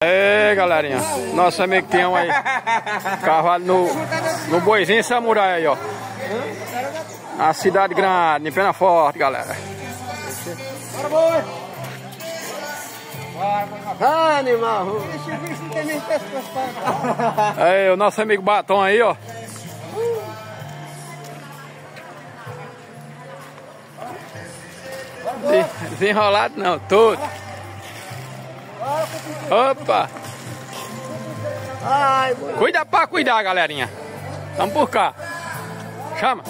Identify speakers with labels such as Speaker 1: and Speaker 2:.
Speaker 1: É, galerinha, nosso amigo tem um aí, cavalo no Boizinho Samurai aí, ó. Na cidade grande, em Pena Forte, galera.
Speaker 2: Animal!
Speaker 1: Aí, o nosso amigo Batom aí, ó. Desenrolado não, todo. Opa!
Speaker 2: Ai,
Speaker 1: Cuida pra cuidar, galerinha. Vamos por cá. Chama.